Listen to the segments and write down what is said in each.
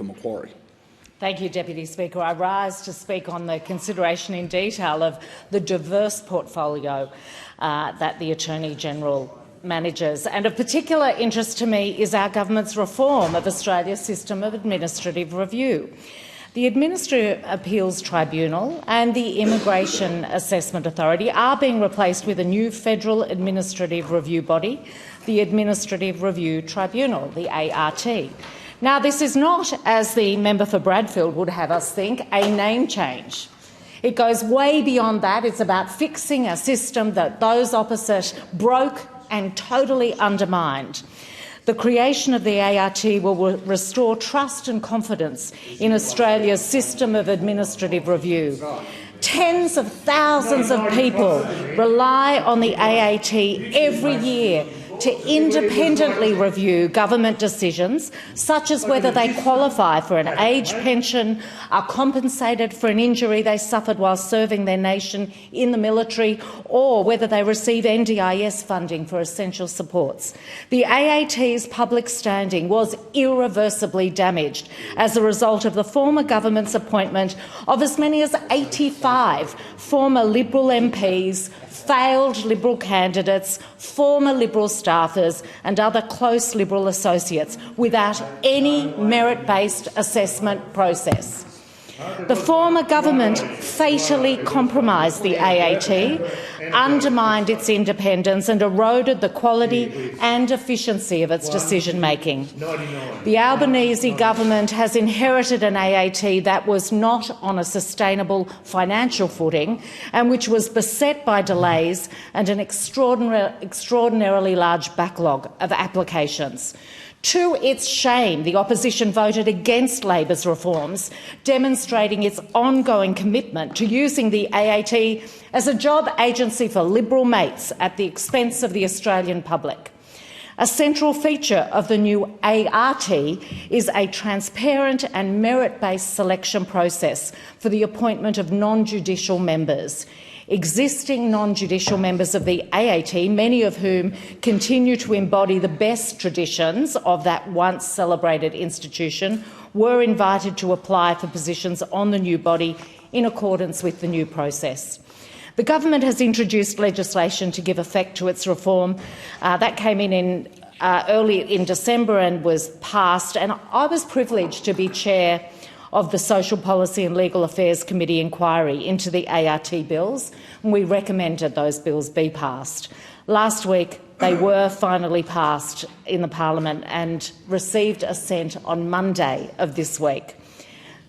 for Macquarie. Thank you, Deputy Speaker. I rise to speak on the consideration in detail of the diverse portfolio that the Attorney-General manages. And of particular interest to me is our government's reform of Australia's system of administrative review. The Administrative Appeals Tribunal and the Immigration Assessment Authority are being replaced with a new federal administrative review body, the Administrative Review Tribunal, the AAT. Now, this is not, as the member for Bradfield would have us think, a name change. It goes way beyond that. It's about fixing a system that those opposite broke and totally undermined. The creation of the ART will restore trust and confidence in Australia's system of administrative review. Tens of thousands of people rely on the AAT every year to independently review government decisions, such as whether they qualify for an age pension, are compensated for an injury they suffered while serving their nation in the military, or whether they receive NDIS funding for essential supports. The AAT's public standing was irreversibly damaged as a result of the former government's appointment of as many as 85 former Liberal MPs, failed Liberal candidates, former Liberal staffers and other close Liberal associates without any merit-based assessment process. The former government fatally compromised the AAT, undermined its independence and eroded the quality and efficiency of its decision-making. The Albanese government has inherited an AAT that was not on a sustainable financial footing and which was beset by delays and an extraordinarily large backlog of applications. To its shame, the opposition voted against Labor's reforms, demonstrating its ongoing commitment to using the AAT as a job agency for Liberal mates at the expense of the Australian public. A central feature of the new ART is a transparent and merit-based selection process for the appointment of non-judicial members. Existing non-judicial members of the AAT, many of whom continue to embody the best traditions of that once celebrated institution, were invited to apply for positions on the new body in accordance with the new process. The government has introduced legislation to give effect to its reform. That came in early in December and was passed, and I was privileged to be chair of the Social Policy and Legal Affairs Committee inquiry into the ART bills, and we recommended those bills be passed. Last week, they were finally passed in the Parliament and received assent on Monday of this week.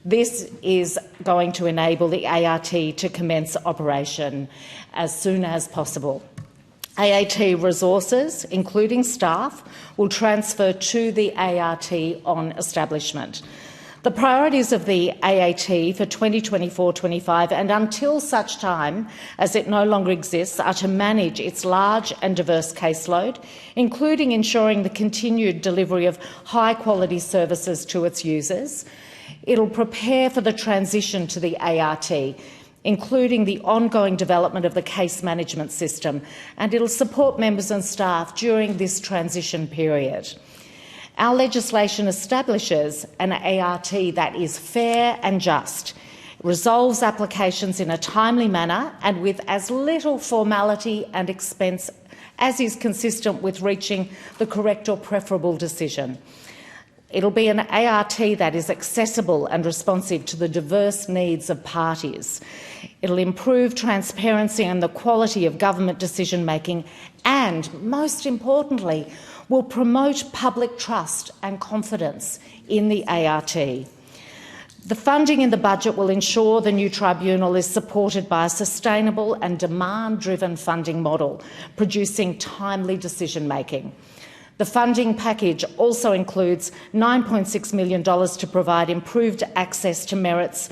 This is going to enable the ART to commence operation as soon as possible. AAT resources, including staff, will transfer to the ART on establishment. The priorities of the AAT for 2024-25 and until such time as it no longer exists are to manage its large and diverse caseload, including ensuring the continued delivery of high-quality services to its users. It'll prepare for the transition to the ART, including the ongoing development of the case management system, and it'll support members and staff during this transition period. Our legislation establishes an ART that is fair and just, resolves applications in a timely manner and with as little formality and expense as is consistent with reaching the correct or preferable decision. It'll be an ART that is accessible and responsive to the diverse needs of parties. It'll improve transparency and the quality of government decision-making and, most importantly, will promote public trust and confidence in the ART. The funding in the budget will ensure the new tribunal is supported by a sustainable and demand-driven funding model, producing timely decision-making. The funding package also includes $9.6 million to provide improved access to merits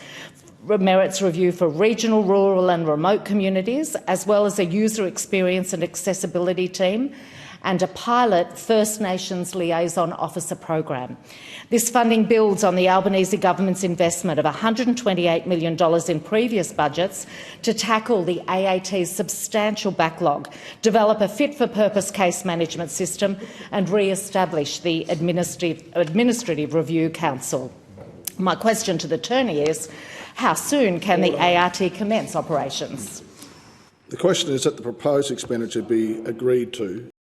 review for regional, rural and remote communities, as well as a user experience and accessibility team and a pilot First Nations Liaison Officer program. This funding builds on the Albanese government's investment of $128 million in previous budgets to tackle the AAT's substantial backlog, develop a fit-for-purpose case management system and re-establish the Administrative Review Council. My question to the attorney is, how soon can the ART commence operations? The question is that the proposed expenditure be agreed to